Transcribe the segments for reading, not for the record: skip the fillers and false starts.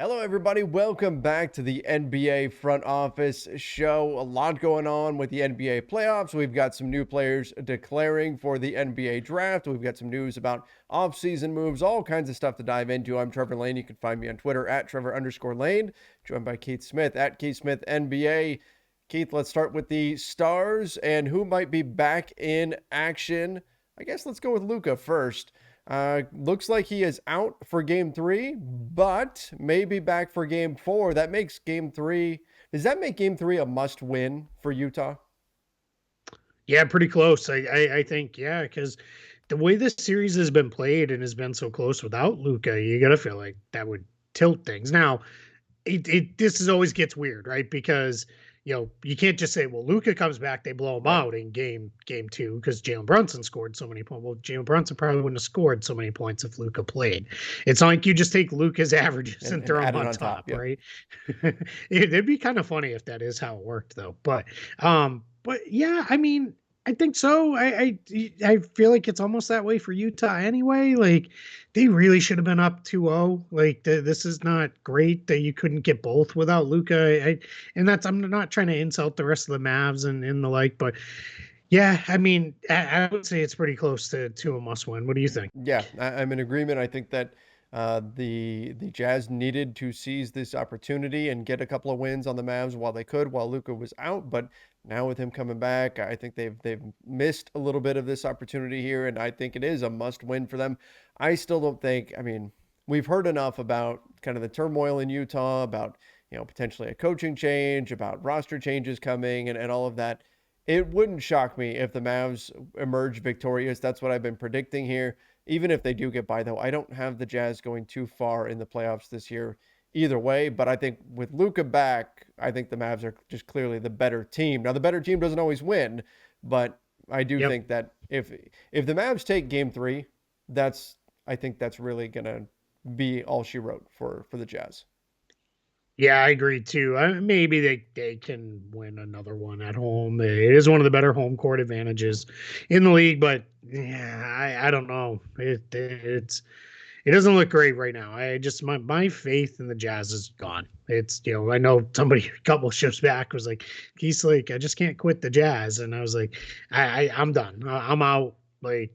Hello, everybody. Welcome back to the NBA Front Office Show. A lot going on with the NBA playoffs. We've got some new players declaring for the NBA draft. We've got some news about offseason moves, all kinds of stuff to dive into. I'm Trevor Lane. You can find me on Twitter at Trevor_Lane, joined by Keith Smith at Keith Smith NBA. Keith, let's start with the stars and who might be back in action. I guess let's go with Luka first. Looks like he is out for game 3, but maybe back for game 4. That makes game 3. Does that make game 3 a must win for Utah? Yeah, pretty close. I think, yeah, because the way this series has been played and has been so close without Luka, you gotta feel like that would tilt things. Now, this is always gets weird, right? Because you can't just say, well, Luka comes back, they blow him Right. out in game 2 because Jalen Brunson scored so many points. Well, Jalen Brunson probably wouldn't have scored so many points if Luka played. It's not like you just take Luka's averages and And throw add him it on on top. top, Yep. right? It'd be kind of funny if that is how it worked, though. But yeah, I mean, I think so. I feel like it's almost that way for Utah anyway. Like they really should have been up 2-0. Like this is not great that you couldn't get both without Luka. And that's I'm not trying to insult the rest of the Mavs and the like, but yeah, I mean, I would say it's pretty close to a must win. What do you think? Yeah, I'm in agreement. I think that the Jazz needed to seize this opportunity and get a couple of wins on the Mavs while they could, while Luka was out. But now with him coming back, I think they've missed a little bit of this opportunity here, and I think it is a must win for them. I still don't think. I mean, we've heard enough about kind of the turmoil in Utah, about potentially a coaching change, about roster changes coming, and all of that. It wouldn't shock me if the Mavs emerge victorious. That's what I've been predicting here. Even if they do get by, though, I don't have the Jazz going too far in the playoffs this year either way. But I think with Luka back, I think the Mavs are just clearly the better team. Now, the better team doesn't always win, but I do Yep. think that if the Mavs take game 3, I think that's really gonna be all she wrote for the Jazz. Yeah, I agree too. Maybe they can win another one at home. It is one of the better home court advantages in the league, but yeah, I don't know. It doesn't look great right now. I just my faith in the Jazz is gone. It's I know somebody a couple shifts back was like he's like I just can't quit the Jazz, and I was like I'm done. I'm out. Like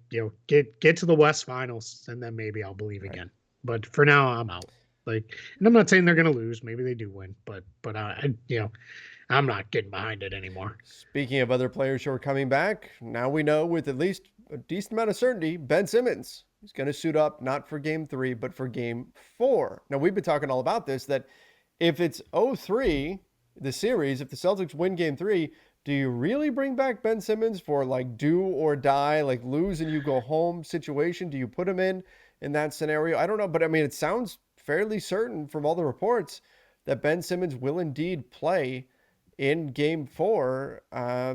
get to the West Finals, and then maybe I'll believe Right. again. But for now, I'm out. Like, and I'm not saying they're going to lose. Maybe they do win, but I'm not getting behind it anymore. Speaking of other players who are coming back, now we know with at least a decent amount of certainty, Ben Simmons is going to suit up not for game 3, but for game 4. Now, we've been talking all about this, that if it's 0-3, the series, if the Celtics win game 3, do you really bring back Ben Simmons for like do or die, like lose and you go home situation? Do you put him in that scenario? I don't know, but I mean, it sounds fairly certain from all the reports that Ben Simmons will indeed play in game 4. I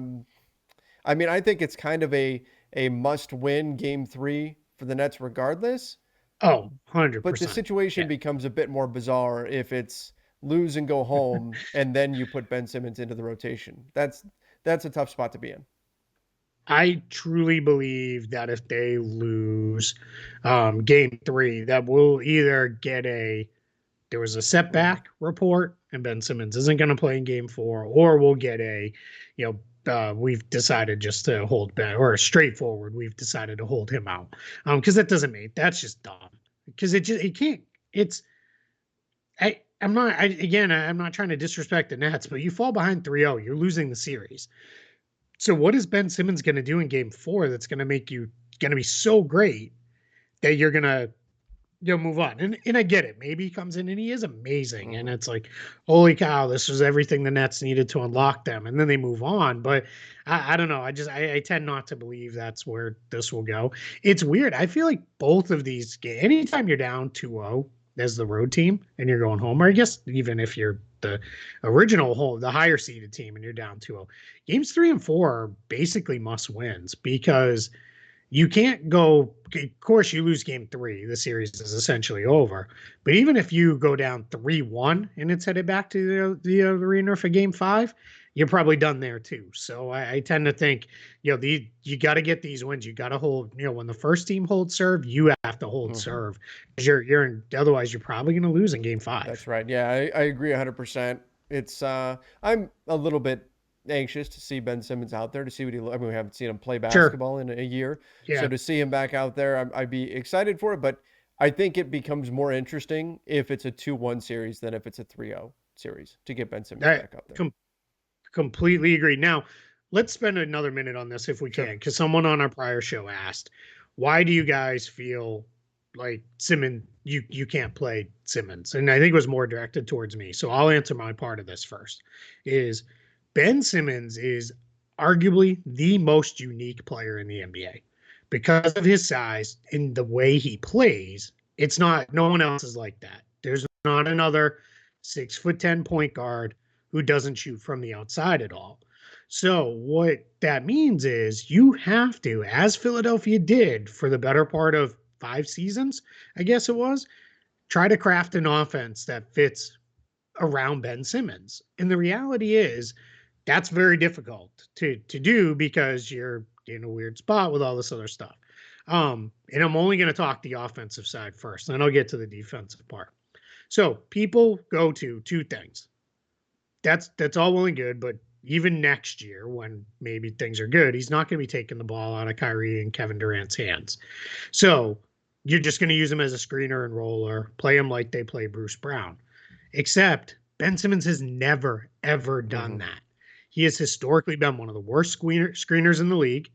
mean, I think it's kind of a must win game 3 for the Nets regardless, Oh, but the 100%. situation Yeah. becomes a bit more bizarre if it's lose and go home and then you put Ben Simmons into the rotation. That's a tough spot to be in. I truly believe that if they lose game 3, that we'll either get there was a setback report and Ben Simmons isn't going to play in game 4, or we'll get we've decided just to hold back, or straightforward, we've decided to hold him out. Because that doesn't make that's just dumb. Because it can't. It's I'm not trying to disrespect the Nets, but you fall behind 3-0, you're losing the series. So what is Ben Simmons going to do in game 4 that's going to make you going to be so great that you're going to move on? And I get it. Maybe he comes in and he is amazing, and Mm-hmm. it's like, holy cow, this was everything the Nets needed to unlock them, and then they move on. But I don't know. I tend not to believe that's where this will go. It's weird. I feel like both of these, anytime you're down 2-0 as the road team and you're going home, or I guess even if you're the original home, the higher seeded team, and you're down 2-0, games 3 and 4 are basically must wins, because you can't go. Of course, you lose game 3, the series is essentially over. But even if you go down 3-1 and it's headed back to the arena for game 5, you're probably done there too. So I tend to think, you got to get these wins. You got to hold, when the first team holds serve, you have to hold Mhm. serve because otherwise you're probably going to lose in game five. That's right. Yeah, I agree 100%. It's I'm a little bit anxious to see Ben Simmons out there to see what I mean, we haven't seen him play Sure. basketball in a year. So Yeah. to see him back out there, I'd be excited for it, but I think it becomes more interesting if it's a 2-1 series than if it's a 3-0 series to get Ben Simmons I back out there. com- completely agree. Now, let's spend another minute on this if we Sure. can, because someone on our prior show asked, why do you guys feel like Simmons, you can't play Simmons? And I think it was more directed towards me. So I'll answer my part of this first. Is Ben Simmons is arguably the most unique player in the NBA because of his size and the way he plays. It's not, no one else is like that. There's not another 6'10" point guard who doesn't shoot from the outside at all. So what that means is you have to, as Philadelphia did for the better part of 5 seasons, I guess it was, try to craft an offense that fits around Ben Simmons. And the reality is that's very difficult to do because you're in a weird spot with all this other stuff. And I'm only going to talk the offensive side first, and then I'll get to the defensive part. So people go to two things. That's all well and good, but even next year, when maybe things are good, he's not going to be taking the ball out of Kyrie and Kevin Durant's hands. So you're just going to use him as a screener and roller, play him like they play Bruce Brown. Except Ben Simmons has never, ever done Mhm. that. He has historically been one of the worst screeners in the league,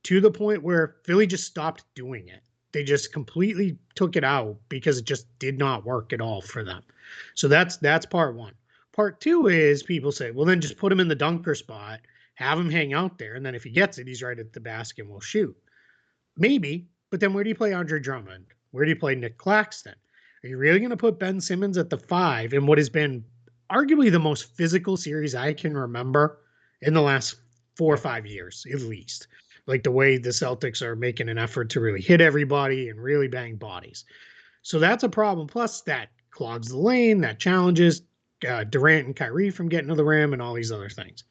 to the point where Philly just stopped doing it. They just completely took it out because it just did not work at all for them. So that's part one. Part two is people say, well, then just put him in the dunker spot, have him hang out there, and then if he gets it, he's right at the basket and will shoot. Maybe, but then where do you play Andre Drummond? Where do you play Nick Claxton? Are you really going to put Ben Simmons at the five in what has been arguably the most physical series I can remember in the last four or Yeah. 5 years, at least? Like the way the Celtics are making an effort to really hit everybody and really bang bodies. So that's a problem. Plus, that clogs the lane, that challenges Durant and Kyrie from getting to the rim and all these other things.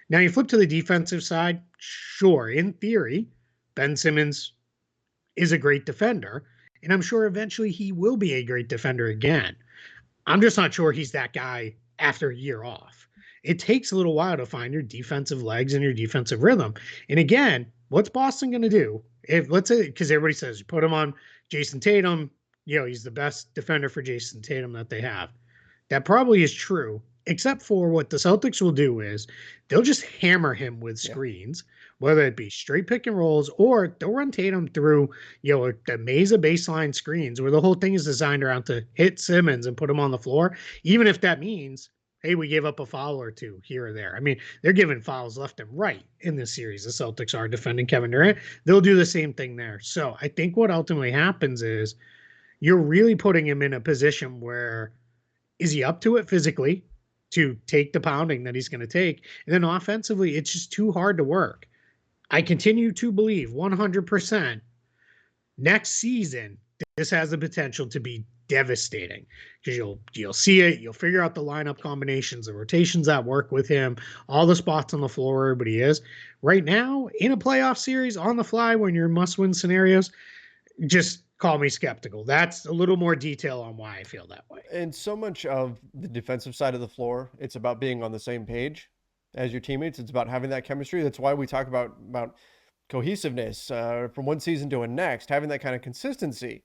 Now you flip to the defensive side. Sure, in theory, Ben Simmons is a great defender, and I'm sure eventually he will be a great defender again. I'm just not sure he's that guy after a year off. It takes a little while to find your defensive legs and your defensive rhythm. And again, what's Boston going to do? If let's say, because everybody says you put him on Jason Tatum, he's the best defender for Jason Tatum that they have. That probably is true, except for what the Celtics will do is they'll just hammer him with Yeah. screens, whether it be straight pick and rolls or they'll run Tatum through, the maze of baseline screens where the whole thing is designed around to hit Simmons and put him on the floor, even if that means, hey, we gave up a foul or two here or there. I mean, they're giving fouls left and right in this series. The Celtics are defending Kevin Durant. They'll do the same thing there. So I think what ultimately happens is you're really putting him in a position where is he up to it physically to take the pounding that he's going to take? And then offensively, it's just too hard to work. I continue to believe 100% next season, this has the potential to be devastating because you'll see it, you'll figure out the lineup combinations, the rotations that work with him, all the spots on the floor everybody is. Right now, in a playoff series on the fly when you're must-win scenarios, just call me skeptical. That's a little more detail on why I feel that way. And so much of the defensive side of the floor, it's about being on the same page as your teammates. It's about having that chemistry. That's why we talk about cohesiveness from one season to a next, having that kind of consistency,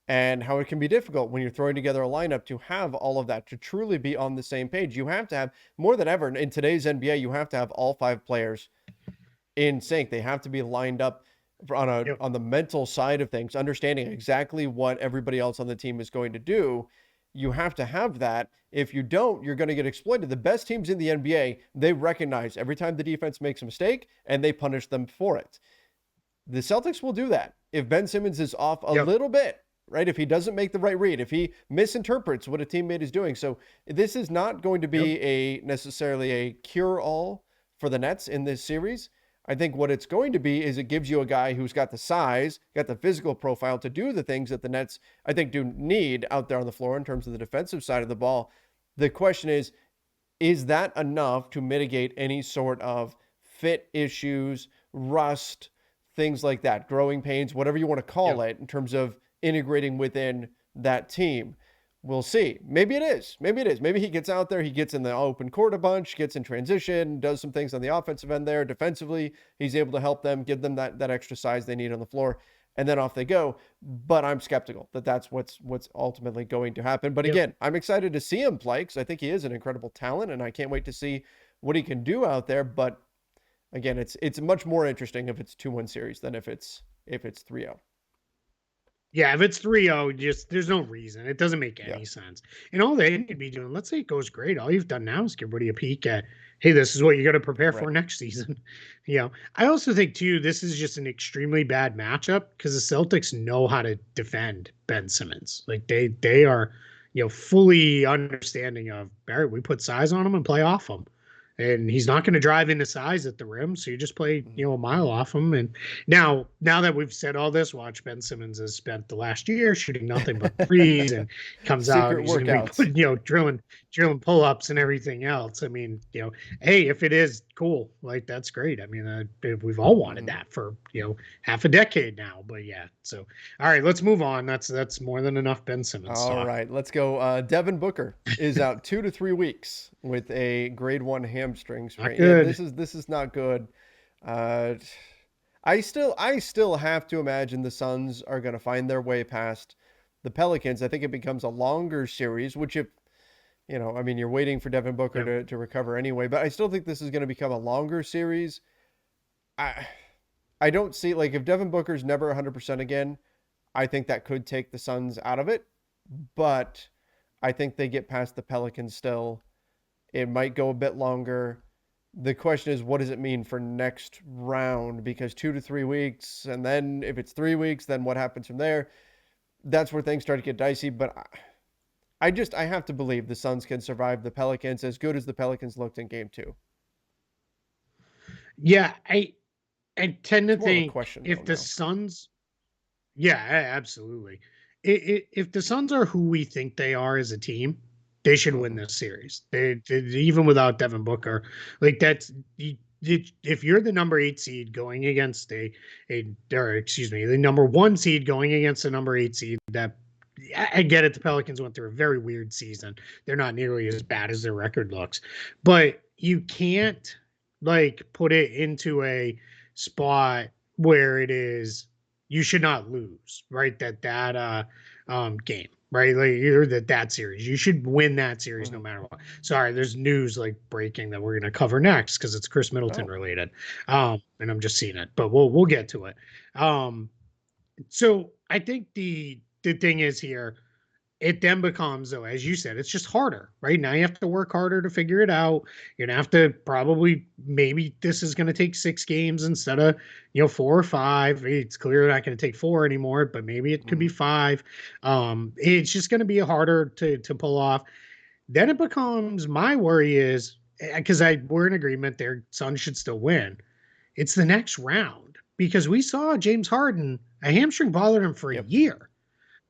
and how it can be difficult when you're throwing together a lineup to have all of that, to truly be on the same page. You have to have, more than ever in today's NBA, you have to have all five players in sync. They have to be lined up Yep. on the mental side of things, understanding exactly what everybody else on the team is going to do. You have to have that. If you don't, you're going to get exploited. The best teams in the NBA, they recognize every time the defense makes a mistake and they punish them for it. The Celtics will do that. If Ben Simmons is off a Yep. little bit, right? If he doesn't make the right read, if he misinterprets what a teammate is doing. So this is not going to Yep. be a necessarily a cure-all for the Nets in this series. I think what it's going to be is it gives you a guy who's got the size, got the physical profile to do the things that the Nets, I think, do need out there on the floor in terms of the defensive side of the ball. The question is, is that enough to mitigate any sort of fit issues, rust, things like that, growing pains, whatever you want to call Yep. it, in terms of integrating within that team? We'll see. Maybe it is. Maybe it is. Maybe he gets out there, he gets in the open court a bunch, gets in transition, does some things on the offensive end there. Defensively, he's able to help them, give them that extra size they need on the floor, and then off they go. But I'm skeptical that that's what's ultimately going to happen. But Yep. again, I'm excited to see him play because I think he is an incredible talent, and I can't wait to see what he can do out there. But again, it's much more interesting if it's 2-1 series than if it's 3-0. Yeah, if it's 3-0, just there's no reason. It doesn't make Yeah, any sense. And all they need to be doing, let's say it goes great. All you've done now is give everybody a peek at, hey, this is what you got to prepare for right. next season. I also think too, this is just an extremely bad matchup because the Celtics know how to defend Ben Simmons. Like they are, fully understanding of, all right, we put size on him and play off him. And he's not going to drive into size at the rim, so you just play, Mhm. a mile off him. And now that we've said all this, watch Ben Simmons has spent the last year shooting nothing but threes, and comes out and Secret he's going to be workouts. putting, drilling pull ups and everything else. I mean, hey, if it is cool, like that's great. I mean, we've all wanted Mhm. that for half a decade now. But yeah, so all right, let's move on. That's more than enough Ben Simmons All talk. right, let's go. Devin Booker is out 2 to 3 weeks with a grade 1 hamstring Not sprain. Yeah, good. this is not good. Uh, I still have to imagine the Suns are going to find their way past the Pelicans. I think it becomes a longer series, which if I mean, you're waiting for Devin Booker Yep. to recover anyway, but I still think this is going to become a longer series. I I don't see like if Devin Booker's never 100% again, I think that could take the Suns out of it, but I think they get past the Pelicans still. It might go a bit longer. The question is, what does it mean for next round? Because 2 to 3 weeks, and then if it's 3 weeks, then what happens from there? That's where things start to get dicey. But I have to believe the Suns can survive the Pelicans as good as the Pelicans looked in Game 2. Yeah, I tend to It's more of a think question though if the now. Suns, yeah, absolutely. If the Suns are who we think they are as a team, they should win Mm-hmm. this series. They even without Devin Booker, like that's if you're the number 8 seed going against or excuse me, the number 1 seed going against the number 8 seed, that I get it. The Pelicans went through a very weird season. They're not nearly as bad as their record looks, but you can't like put it into a spot where it is you should not lose, right? Game, right? Like you're that series. You should win that series no Mm-hmm. matter what. Sorry, there's news like breaking that we're gonna cover next because it's Chris Middleton Oh, related. And I'm just seeing it, but we'll get to it. Um, so I think the thing is here, it then becomes, though, as you said, it's just harder, right? Now you have to work harder to figure it out. You're gonna have to probably maybe this is gonna take 6 games instead of 4 or 5. It's clearly not gonna take 4 anymore, but maybe it could mm-hmm. be 5. It's just gonna be harder to pull off. Then it becomes my worry is because I we're in agreement their son should still win. It's the next round because we saw James Harden, a hamstring bothered him for a Yep. year.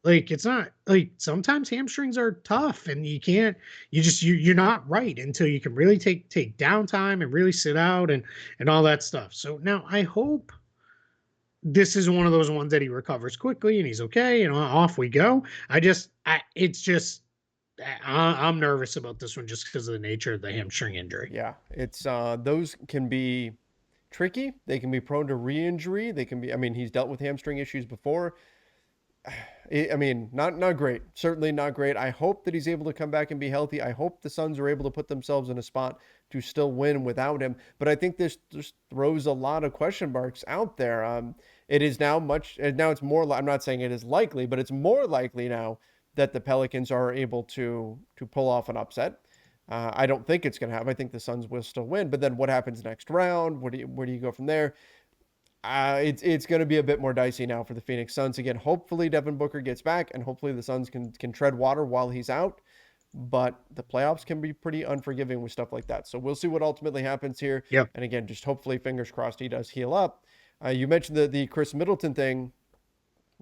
Like it's not like sometimes hamstrings are tough and you can't you're not right until you can really take downtime and really sit out and all that stuff. So now I hope this is one of those ones that he recovers quickly and he's okay and off we go. I it's just I'm nervous about this one just because of the nature of the hamstring injury. Yeah. It's those can be tricky. They can be prone to re-injury. They can be. I mean, he's dealt with hamstring issues before. I mean, not great. Certainly not great. I hope that he's able to come back and be healthy. I hope the Suns are able to put themselves in a spot to still win without him. But I think this just throws a lot of question marks out there. It is now much. Now it's more. I'm not saying it is likely, but it's more likely now that the Pelicans are able to pull off an upset. I don't think it's going to happen. I think the Suns will still win. But then what happens next round? Where do you go from there? It's going to be a bit more dicey now for the Phoenix Suns. Again, hopefully Devin Booker gets back, and hopefully the Suns can tread water while he's out. But the playoffs can be pretty unforgiving with stuff like that. So we'll see what ultimately happens here. Yep. And again, just hopefully, fingers crossed, he does heal up. You mentioned the Chris Middleton thing.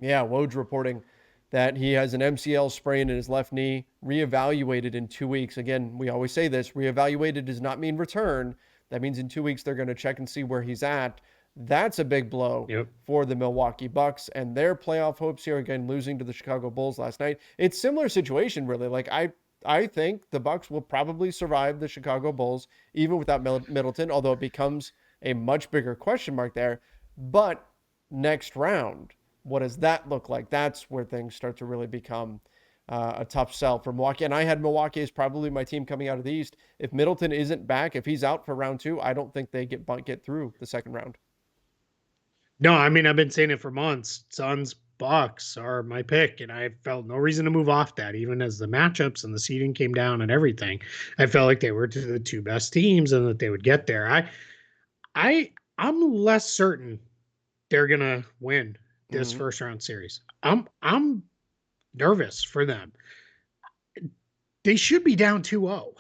Yeah, Woj reporting that he has an MCL sprain in his left knee, reevaluated in 2 weeks. Again, we always say this, reevaluated does not mean return. That means in 2 weeks they're going to check and see where he's at. That's a big blow Yep. for the Milwaukee Bucks and their playoff hopes here. Again, losing to the Chicago Bulls last night. It's similar situation, really. Like I think the Bucks will probably survive the Chicago Bulls even without Middleton, although it becomes a much bigger question mark there. But next round, what does that look like? That's where things start to really become a tough sell for Milwaukee. And I had Milwaukee as probably my team coming out of the East. If Middleton isn't back, if he's out for round 2, I don't think they get through the second round. No, I mean, I've been saying it for months. Suns, Bucks are my pick, and I felt no reason to move off that, even as the matchups and the seeding came down and everything. I felt like they were the two best teams and that they would get there. I'm less certain they're gonna win this Mm-hmm. first round series. I'm nervous for them. They should be down 2-0.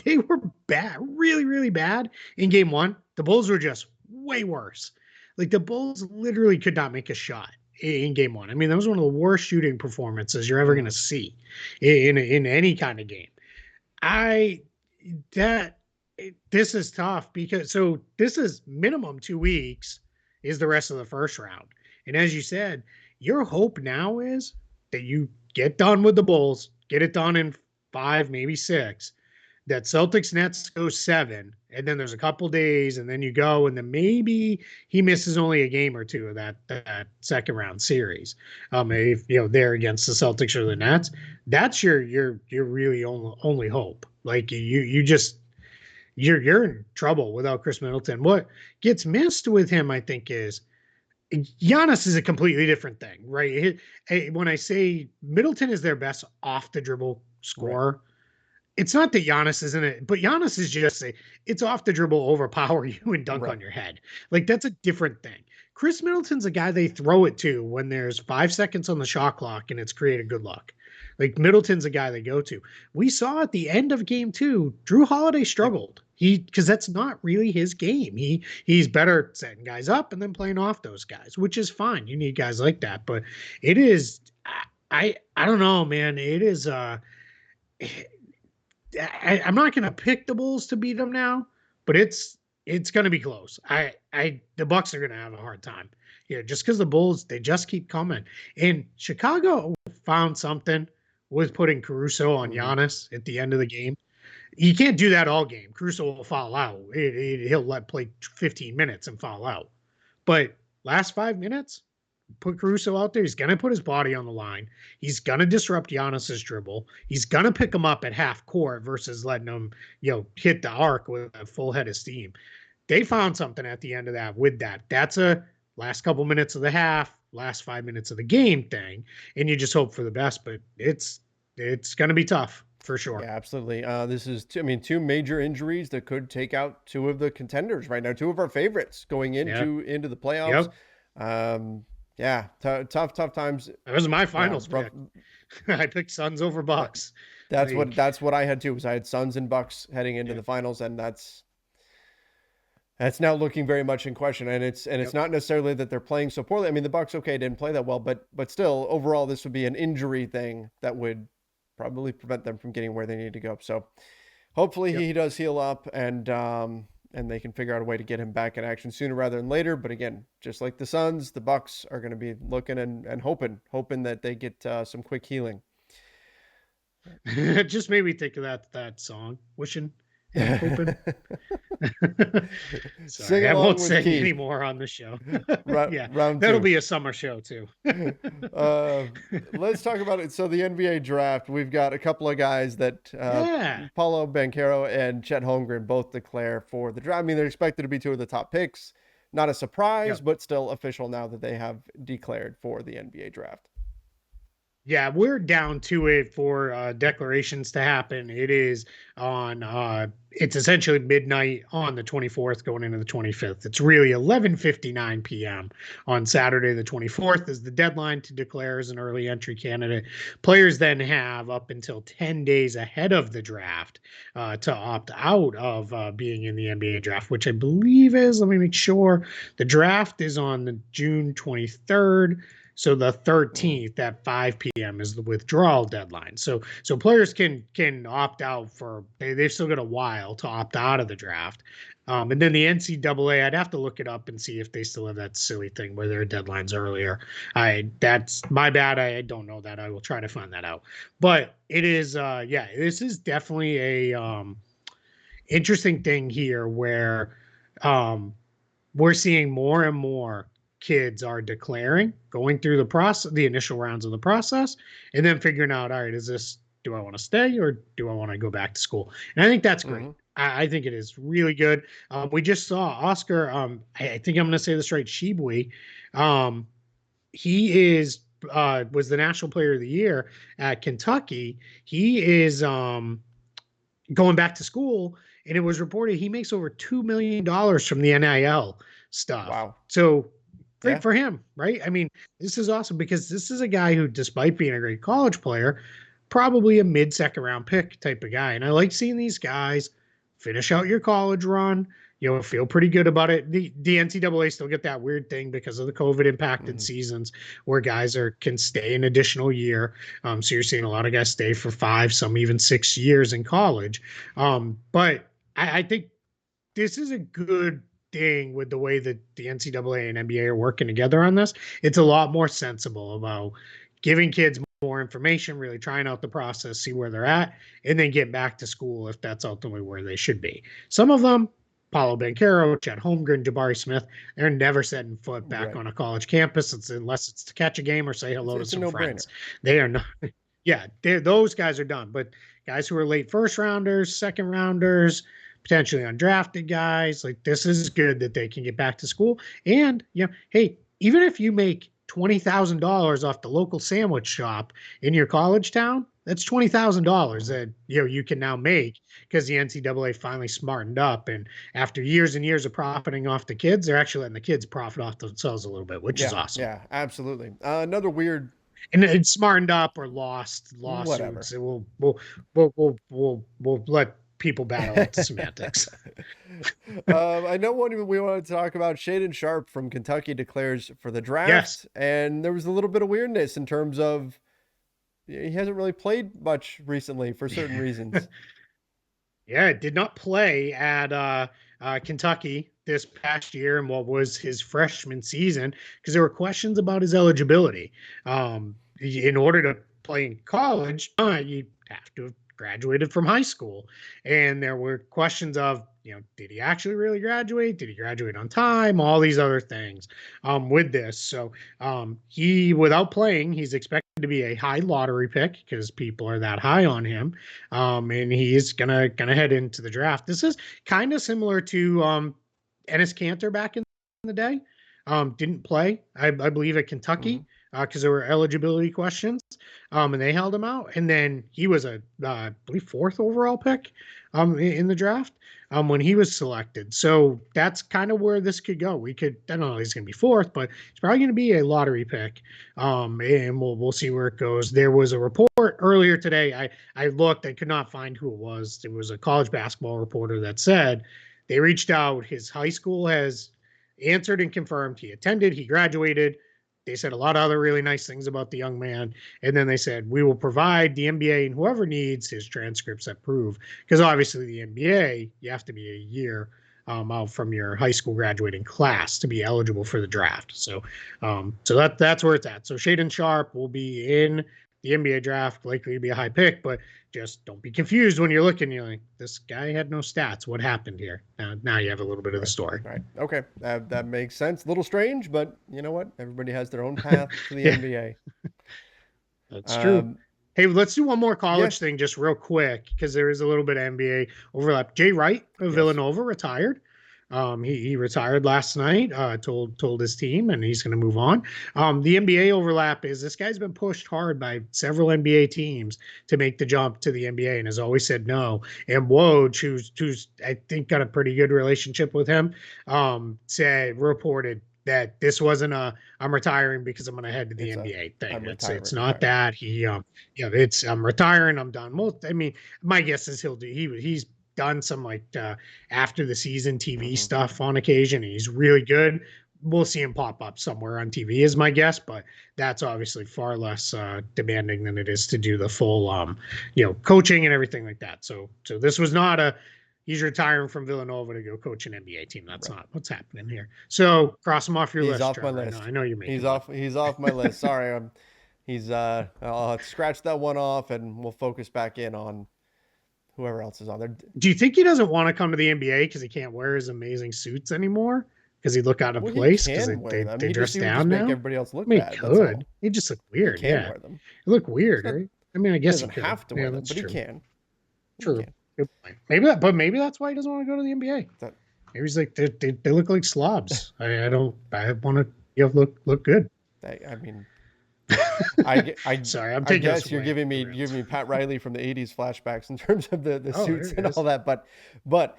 They were bad, really, really bad in game one. The Bulls were just way worse. Like the Bulls literally could not make a shot in game one. I mean, that was one of the worst shooting performances you're ever going to see in any kind of game. This is tough because this is minimum 2 weeks is the rest of the first round. And as you said, your hope now is that you get done with the Bulls, get it done in 5, maybe 6, that Celtics Nets go 7, and then there's a couple days, and then you go, and then maybe he misses only a game or two of that second round series. If they're against the Celtics or the Nets, that's your really only hope. Like you're in trouble without Chris Middleton. What gets missed with him, I think, is Giannis is a completely different thing, right? When I say Middleton is their best off the dribble scorer, right, it's not that Giannis isn't it, but Giannis is just it's off the dribble, overpower you and dunk on your head. Like that's a different thing. Chris Middleton's a guy they throw it to when there's 5 seconds on the shot clock and it's created good luck. Like Middleton's a guy they go to. We saw at the end of game 2, Drew Holiday struggled. Because that's not really his game. He's better setting guys up and then playing off those guys, which is fine. You need guys like that, but it is I don't know, man. It is I'm not going to pick the Bulls to beat them now, but it's going to be close. The Bucks are going to have a hard time. Yeah, just because the Bulls, they just keep coming. And Chicago found something with putting Caruso on Giannis at the end of the game. You can't do that all game. Caruso will foul out. He'll play 15 minutes and foul out. But last 5 minutes, put Caruso out there. He's going to put his body on the line. He's going to disrupt Giannis's dribble. He's going to pick him up at half court versus letting him, hit the arc with a full head of steam. They found something at the end of that with that. That's a last couple minutes of the half, last 5 minutes of the game thing. And you just hope for the best, but it's going to be tough. For sure. Yeah, absolutely. This is, two major injuries that could take out 2 of the contenders right now, 2 of our favorites going into the playoffs. Yep. Tough times. That was my finals pick. I picked Suns over Bucks. That's what I had too. Was I had Suns and Bucks heading into the finals, and that's now looking very much in question. And it's not necessarily that they're playing so poorly. I mean, the Bucks didn't play that well, but still, overall, this would be an injury thing that would probably prevent them from getting where they need to go. So hopefully he does heal up and they can figure out a way to get him back in action sooner rather than later. But again, just like the Suns, the Bucks are going to be looking and hoping that they get some quick healing. It just made me think of that song, Wishing and Hoping. Sorry, I won't sing anymore on the show. That'll be a summer show too. Let's talk about it. So the NBA draft, we've got a couple of guys that Paolo Banchero and Chet Holmgren both declare for the draft. I mean, they're expected to be 2 of the top picks. Not a surprise, but still official now that they have declared for the NBA draft. Yeah, we're down to it for declarations to happen. It is on, it's essentially midnight on the 24th going into the 25th. It's really 11:59 p.m. on Saturday the 24th is the deadline to declare as an early entry candidate. Players then have up until 10 days ahead of the draft to opt out of being in the NBA draft, which I believe is, let me make sure, the draft is on the June 23rd. So the Mm, 13th at 5 p.m. is the withdrawal deadline. So players can opt out for they've still got a while to opt out of the draft. And then the NCAA, I'd have to look it up and see if they still have that silly thing where their deadline's earlier. That's my bad. I don't know that. I will try to find that out. But it is yeah, this is definitely a interesting thing here where um we're seeing more and more kids are declaring, going through the process, the initial rounds of the process, and then figuring out, all right, is this, do I want to stay or do I want to go back to school? And I think that's great. mhm. I think it is really good. We just saw Oscar. I think I'm going to say this right. Shibui. Um, he is was the national player of the year at Kentucky. He is going back to school, and it was reported he makes over $2 million from the NIL stuff. Wow. So great Yeah. for him, right? I mean, this is awesome because this is a guy who, despite being a great college player, probably a mid-second round pick type of guy. And I like seeing these guys finish out your college run. You know, feel pretty good about it. The NCAA still get that weird thing because of the COVID impacted Mhm. seasons where guys can stay an additional year. So you're seeing a lot of guys stay for 5, some even 6 years in college. But I think this is a good thing with the way that the NCAA and NBA are working together on this. It's a lot more sensible about giving kids more information, really trying out the process, see where they're at, and then get back to school if that's ultimately where they should be. Some of them, Paulo Banchero, Chet Holmgren, Jabari Smith, they're never setting foot back Right. on a college campus unless it's to catch a game or say It's hello to it's a some no-brainer. friends. They are not. Yeah, those guys are done. But guys who are late first rounders, second rounders, potentially undrafted guys, like this is good that they can get back to school. And hey, even if you make $20,000 off the local sandwich shop in your college town, that's $20,000 Mhm. that you can now make because the NCAA finally smartened up, and after years and years of profiting off the kids, they're actually letting the kids profit off themselves a little bit, which is Yeah, awesome. yeah, absolutely. Another weird And it's smartened up or lost whatever. lawsuits. And we'll let people battle out the semantics. I know one we want to talk about. Shaden Sharp from Kentucky declares for the Yes. draft, and there was a little bit of weirdness in terms of he hasn't really played much recently for certain reasons. Yeah, did not play at Kentucky this past year in what was his freshman season because there were questions about his eligibility. In order to play in college, you have to have graduated from high school, and there were questions of did he actually really graduate? Did he graduate on time? All these other things with this. So he, without playing, he's expected to be a high lottery pick because people are that high on him, and he's gonna head into the draft. This is kind of similar to Ennis Cantor back in the day. Didn't play, I believe, at Mhm. Kentucky because there were eligibility questions, and they held him out. And then he was I believe, fourth overall pick in the draft when he was selected. So that's kind of where this could go. I don't know, he's going to be fourth, but he's probably going to be a lottery pick. And we'll see where it goes. There was a report earlier today. I looked, I could not find who it was. It was a college basketball reporter that said they reached out. His high school has answered and confirmed he attended, he graduated. They said a lot of other really nice things about the young man. And then they said, we will provide the NBA and whoever needs his transcripts that prove, because obviously the NBA, you have to be a year out from your high school graduating class to be eligible for the draft. So that's where it's at. So Shaden Sharp will be in the NBA draft, likely to be a high pick, but just don't be confused when you're looking. You're like, this guy had no stats. What happened here? Now you have a little bit of the Right. story. Right. Okay. That makes sense. A little strange, but you know what? Everybody has their own path to the Yeah, NBA. that's true. Um, Hey, let's do one more yeah. college thing just real quick because there is a little bit of NBA overlap. Jay Wright of Yes. Villanova retired. He retired last night. Told his team, and he's going to move on. The NBA overlap is this guy's been pushed hard by several NBA teams to make the jump to the NBA, and has always said no. And Woj, who's I think got a pretty good relationship with him, said reported that this wasn't a I'm retiring because I'm going to head to the It's a NBA thing. I'm It's retiring not retirement. that he it's I'm retiring, I'm done. Well, I mean, my guess is he's done some like after the season TV Hmm. stuff on occasion. He's really good. we'll see him pop up somewhere on TV is my guess, but that's obviously far less demanding than it is to do the full, coaching and everything like that. So this was not a, he's retiring from Villanova to go coach an NBA team. That's Right. not what's happening here. So cross him off your He's list, off my Trevor. list. I know you're He's making one. off. He's off my list. Sorry. I'll scratch that one off, and we'll focus back in on whoever else is on there. Do you think he doesn't want to come to the NBA because he can't wear his amazing suits anymore? Because he look out of Well, he place because can wear them. they dress He would down just make now? everybody else I look mean, he bad. That's could. all. He just look He weird. can Yeah. wear them. He look It's weird, not. right? I mean, I He guess he doesn't could. have to Yeah, wear them, that's but he true. can. He True. can. Good point. Maybe that's why he doesn't want to go to the NBA. That, Maybe he's like they look like slobs. I don't. I want to look good. I mean, I, I, Sorry, I'm I taking us guess you're away. giving me Pat Riley from the '80s flashbacks in terms of the Oh, there suits it and is. all that. But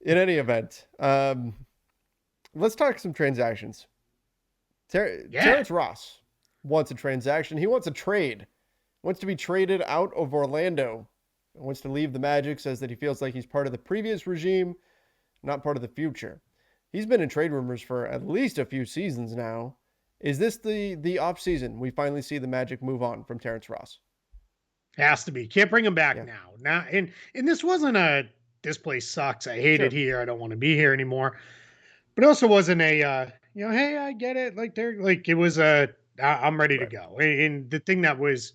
in any event, let's talk some transactions. Yeah. Terrence Ross wants a transaction. He wants a trade. Wants to be traded out of Orlando. Wants to leave the Magic. Says that he feels like he's part of the previous regime, not part of the future. He's been in trade rumors for at least a few seasons now. Is this the off season we finally see the Magic move on from Terrence Ross? Has to be. Can't bring him back Yeah, now. Now, and this wasn't a this place sucks. I hate it sure. here. I don't want to be here anymore. But it also wasn't a hey, I get it. Like they're like it was a I'm ready to Right. go. And the thing that was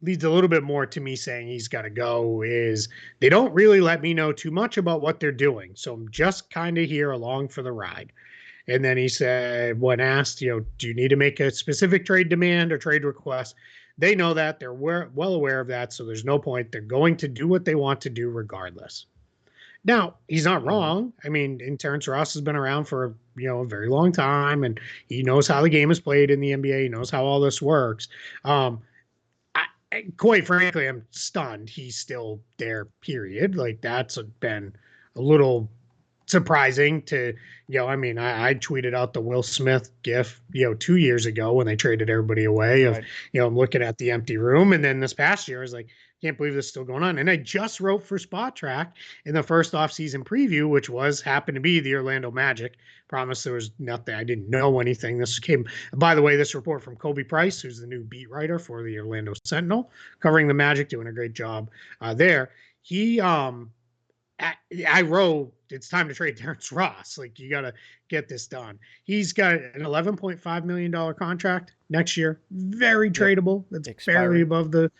leads a little bit more to me saying he's got to go is they don't really let me know too much about what they're doing. So I'm just kind of here along for the ride. And then he said, when asked, do you need to make a specific trade demand or trade request? They know that. They're well aware of that. So there's no point. They're going to do what they want to do regardless. Now, he's not Mm-hmm. wrong. I mean, and Terrence Ross has been around for, a very long time, and he knows how the game is played in the NBA. He knows how all this works. Quite frankly, I'm stunned he's still there, period. Like, that's been a little surprising to, I mean, I tweeted out the Will Smith gif, 2 years ago when they traded everybody away of, Right. I'm looking at the empty room. And then this past year, I was like, can't believe this is still going on. And I just wrote for Spot Track in the first offseason preview, which happened to be the Orlando Magic. Promise there was nothing. I didn't know anything. This came, by the way, this report from Kobe Price, who's the new beat writer for the Orlando Sentinel, covering the Magic, doing a great job there. He, I wrote, it's time to trade Terrence Ross. Like, you got to get this done. He's got an $11.5 million contract next year. Very Yep. tradable. That's barely Expiring. above the,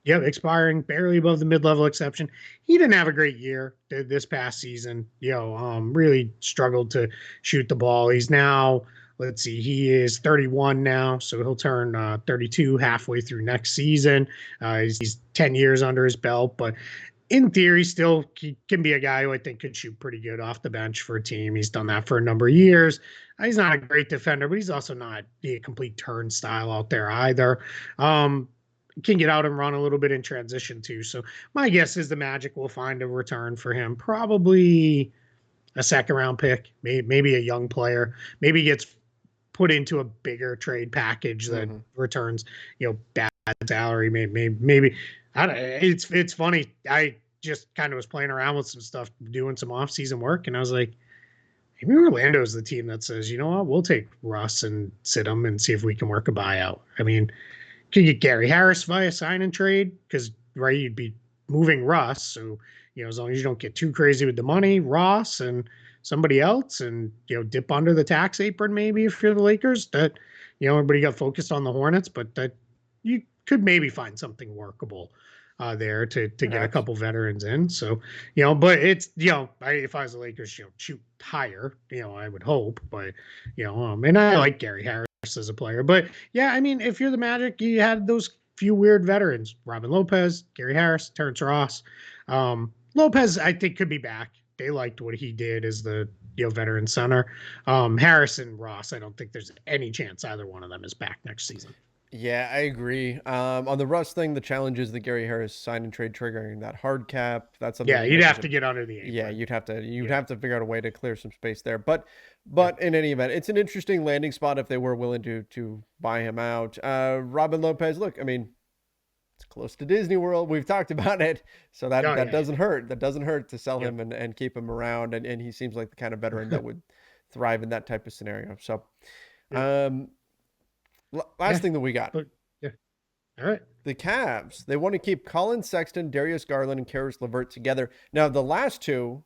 expiring, barely above the mid-level exception. He didn't have a great year this past season. Really struggled to shoot the ball. He's now, let's see, he is 31 now, so he'll turn 32 halfway through next season. He's 10 years under his belt, but in theory, still he can be a guy who I think could shoot pretty good off the bench for a team. He's done that for a number of years. He's not a great defender, but he's also not a complete turnstile out there either. Can get out and run a little bit in transition too. So my guess is the Magic will find a return for him. Probably a second round pick, maybe a young player. Maybe he gets put into a bigger trade package that Mm-hmm. returns, bad salary. Maybe. I don't, it's funny. I just kind of was playing around with some stuff, doing some off season work, and I was like, maybe Orlando's the team that says, you know what, we'll take Russ and sit him and see if we can work a buyout. I mean, could you get Gary Harris via sign and trade? Because right, you'd be moving Russ, so as long as you don't get too crazy with the money, Ross and somebody else, and dip under the tax apron maybe if you're the Lakers. That everybody got focused on the Hornets, but that you could maybe find something workable there to get a Perhaps. couple veterans in. So but it's if I was the Lakers, shoot higher. I would hope, but and I like Gary Harris as a player, but yeah, I mean, if you're the Magic, you had those few weird veterans: Robin Lopez, Gary Harris, Terrence Ross. Lopez, I think, could be back. They liked what he did as the veteran center. Harris and Ross, I don't think there's any chance either one of them is back next season. Yeah, I agree. On the Russ thing, the challenge is the Gary Harris sign and trade triggering that hard cap. That's something Yeah, the you'd Lakers have have. to get under the Yeah, apron. you'd Yeah, have to figure out a way to clear some space there. But yeah, in any event, it's an interesting landing spot if they were willing to buy him out. Robin Lopez, look, I mean, it's close to Disney World. We've talked about it, so oh that yeah, doesn't hurt. That doesn't hurt to sell yeah, him and keep him around. And he seems like the kind of veteran that would thrive in that type of scenario. So, Yeah. um, last Yeah. thing that we got. But yeah. All right. The Cavs, they want to keep Collin Sexton, Darius Garland, and Karis LeVert together. Now, the last two,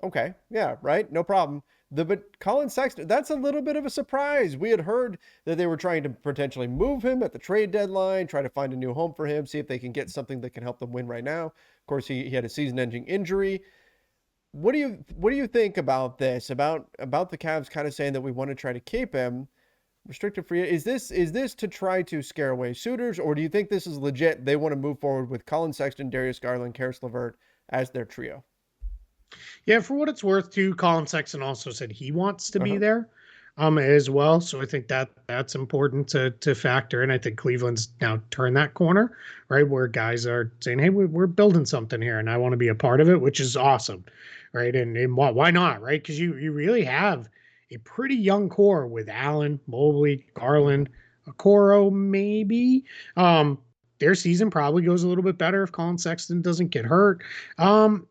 okay, yeah, right, no problem. But Collin Sexton, that's a little bit of a surprise. We had heard that they were trying to potentially move him at the trade deadline, try to find a new home for him, see if they can get something that can help them win right now. Of course, he had a season-ending injury. What do you think about this? About the Cavs kind of saying that we want to try to keep him restricted free? Is this to try to scare away suitors, or do you think this is legit? They want to move forward with Collin Sexton, Darius Garland, Karis LeVert as their trio. Yeah, for what it's worth, too, Colin Sexton also said he wants to Uh be huh. there, as well. So I think that's important to factor in. I think Cleveland's now turned that corner, right, where guys are saying, "Hey, we're building something here, and I want to be a part of it," which is awesome, right? And why not, right? Because you really have a pretty young core with Allen, Mobley, Hmm. Garland, Okoro, maybe. Um, their season probably goes a little bit better if Colin Sexton doesn't get hurt. Um,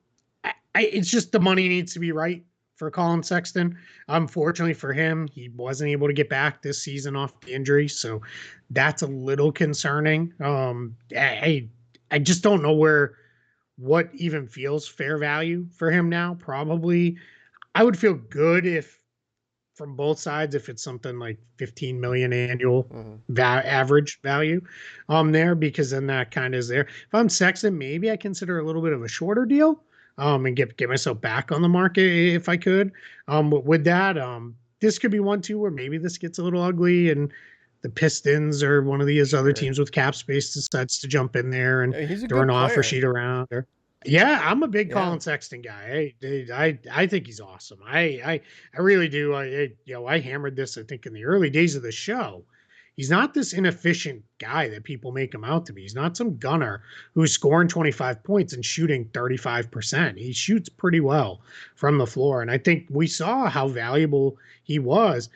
it's just the money needs to be right for Collin Sexton. Unfortunately for him, he wasn't able to get back this season off the injury, so that's a little concerning. I just don't know what even feels fair value for him now. Probably, I would feel good if from both sides if it's something like 15 million annual Hmm. average value there, because then that kind of is there. If I'm Sexton, maybe I consider a little bit of a shorter deal and get myself back on the market if I could. With that, this could be one too where maybe this gets a little ugly and the Pistons or one of these other Sure. teams with cap space decides to jump in there and He's a throw an good offer player. sheet around. Or yeah, I'm a big Yeah. Colin Sexton guy. I think he's awesome. I really do. I hammered this I think in the early days of the show. He's not this inefficient guy that people make him out to be. He's not some gunner who's scoring 25 points and shooting 35%. He shoots pretty well from the floor, and I think we saw how valuable he was.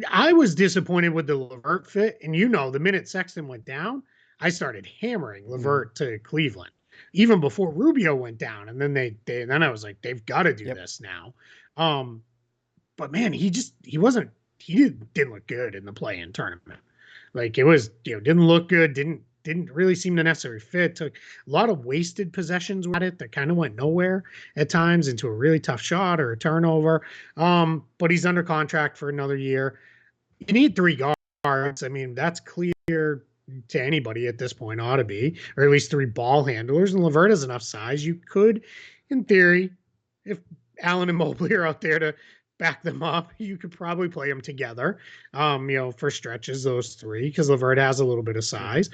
I was disappointed with the Levert fit, and the minute Sexton went down, I started hammering Hmm. Levert to Cleveland, even before Rubio went down, and then then I was like, they've got to do Yep. this now. Um, but man, he didn't look good in the play-in tournament. Like it was, didn't look good, didn't really seem to necessarily fit. Took a lot of wasted possessions at it that kind of went nowhere at times into a really tough shot or a turnover. But he's under contract for another year. You need three guards. I mean, that's clear to anybody at this point, ought to be, or at least three ball handlers. And Levert has enough size. You could, in theory, if Allen and Mobley are out there to back them up, you could probably play them together, for stretches, those three, because Levert has a little bit of Hmm. size.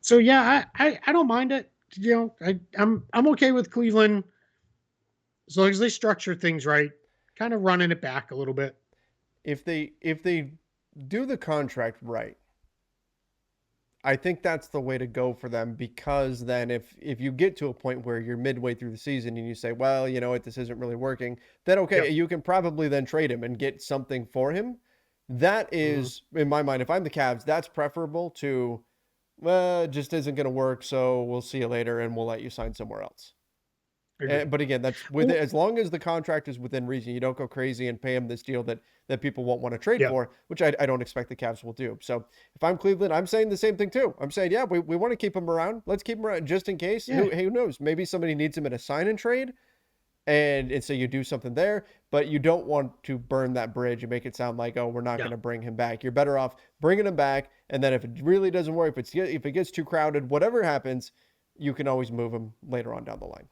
So yeah, I don't mind it. I'm okay with Cleveland as long as they structure things right, kind of running it back a little bit. If they do the contract right, I think that's the way to go for them, because then if you get to a point where you're midway through the season and you say, well, you know what, this isn't really working, then okay, Yep. you can probably then trade him and get something for him. That Mm-hmm. is, in my mind, if I'm the Cavs, that's preferable to, well, it just isn't going to work, so we'll see you later and we'll let you sign somewhere else. Agreed. But again, that's with Well, as long as the contract is within reason, you don't go crazy and pay him this deal that people won't want to trade yeah. for, which I don't expect the Cavs will do. So if I'm Cleveland, I'm saying the same thing too. I'm saying, yeah, we want to keep him around. Let's keep him around just in case. Yeah. Who knows? Maybe somebody needs him in a sign and trade, and so you do something there. But you don't want to burn that bridge and make it sound like, oh, we're not Yeah. going to bring him back. You're better off bringing him back, and then if it really doesn't work, if it gets too crowded, whatever happens, you can always move him later on down the line.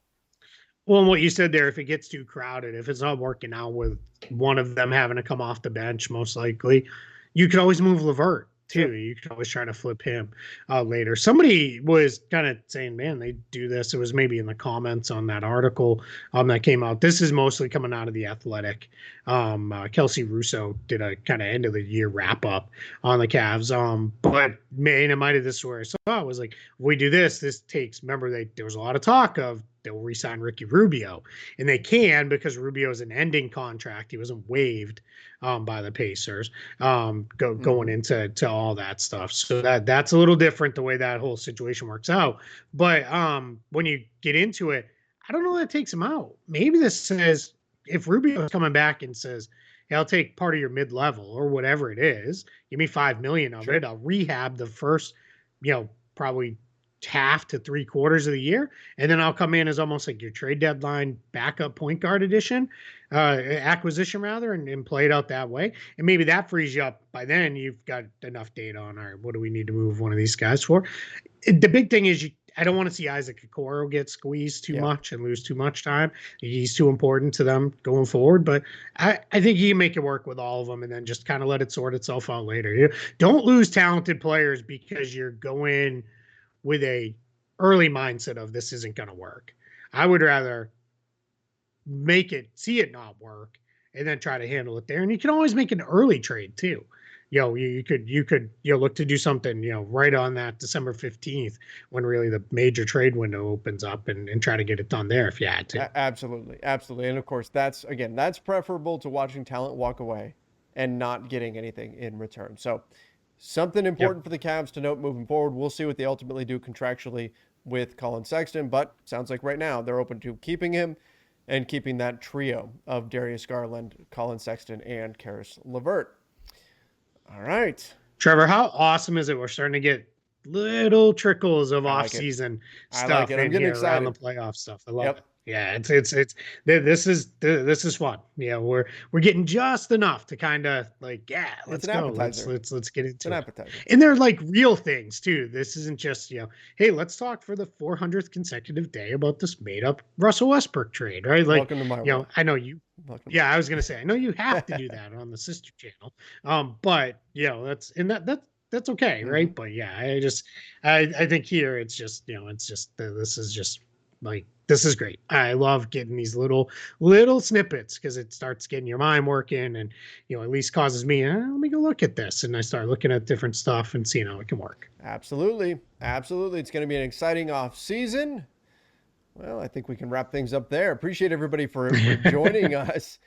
Well, and what you said there, if it gets too crowded, if it's not working out with one of them having to come off the bench, most likely, you could always move Levert too. Sure. You could always try to flip him later. Somebody was kind of saying, man, they do this. It was maybe in the comments on that article that came out. This is mostly coming out of the Athletic. Kelsey Russo did a kind of end of the year wrap up on the Cavs. But man, it might have this where I saw it was like, if we do this, this takes, remember, there was a lot of talk of they'll re-sign Ricky Rubio, and they can because Rubio is an ending contract. He wasn't waived by the Pacers going Hmm. into all that stuff. So that's a little different the way that whole situation works out. But when you get into it, I don't know that takes him out. Maybe this says if Rubio's coming back and says, "Hey, I'll take part of your mid level or whatever it is, give me 5 million of Sure. it. I'll rehab the first, probably half to 3/4 of the year, and then I'll come in as almost like your trade deadline backup point guard acquisition rather, and play it out that way. And maybe that frees you up. By then, you've got enough data on, all right, what do we need to move one of these guys for? The big thing is I don't want to see Isaac Okoro get squeezed too Yeah. much and lose too much time. He's too important to them going forward. But I think you can make it work with all of them and then just kind of let it sort itself out later. Don't lose talented players because you're going with a early mindset of this isn't going to work. I would rather see it not work, and then try to handle it there. And you can always make an early trade too. You could look to do something right on that December 15th when really the major trade window opens up, and try to get it done there if you had to. Absolutely, absolutely, and of course that's preferable to watching talent walk away and not getting anything in return. So something important Yep. for the Cavs to note moving forward. We'll see what they ultimately do contractually with Collin Sexton, but sounds like right now they're open to keeping him and keeping that trio of Darius Garland, Collin Sexton, and Karis LeVert. All right. Trevor, how awesome is it? We're starting to get little trickles of I like it. off-season I like stuff it. I'm in getting here around the excited. playoff stuff. I love it. Yep. Yeah, it's this is fun. We're getting just enough to kind of like, yeah, It's let's an go. appetizer. Let's get It's an into it. appetizer. And they're like real things too. This isn't just, hey, let's talk for the 400th consecutive day about this made up Russell Westbrook trade, right? Like, Welcome to my world. I know you Welcome. yeah, I was gonna say, I know you have to do that on the sister channel. But that's okay, right? Mhm. But yeah, I think here it's just, this is just like, this is great. I love getting these little snippets because it starts getting your mind working, and at least causes me, let me go look at this, and I start looking at different stuff and seeing how it can work. Absolutely. Absolutely. It's going to be an exciting off season. Well, I think we can wrap things up there. Appreciate everybody for joining us.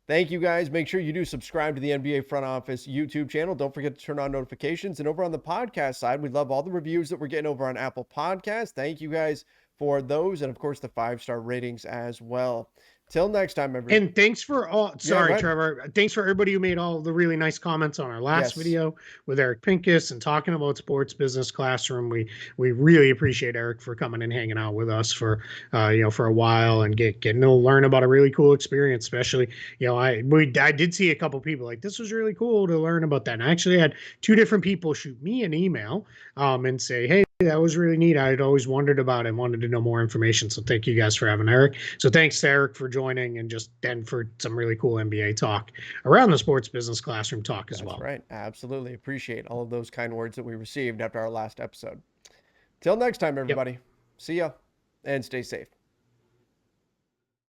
Thank you guys. Make sure you do subscribe to the NBA Front Office YouTube channel. Don't forget to turn on notifications. And over on the podcast side, we love all the reviews that we're getting over on Apple Podcasts. Thank you guys for those. And of course, the 5-star ratings as well. Till next time, everybody. And thanks for all. Yeah, go Sorry, ahead. Trevor. Thanks for everybody who made all the really nice comments on our last Yes. video with Eric Pincus and talking about sports business classroom. We really appreciate Eric for coming and hanging out with us for for a while and getting to learn about a really cool experience. Especially, I did see a couple people like, this was really cool to learn about that. And I actually had 2 different people shoot me an email and say, hey, that was really neat. I had always wondered about it and wanted to know more information. So thank you guys for having Eric. So thanks to Eric for joining, and just then for some really cool NBA talk around the sports business classroom talk as well. That's right. Absolutely. Appreciate all of those kind words that we received after our last episode. Till next time, everybody. Yep. See ya and stay safe.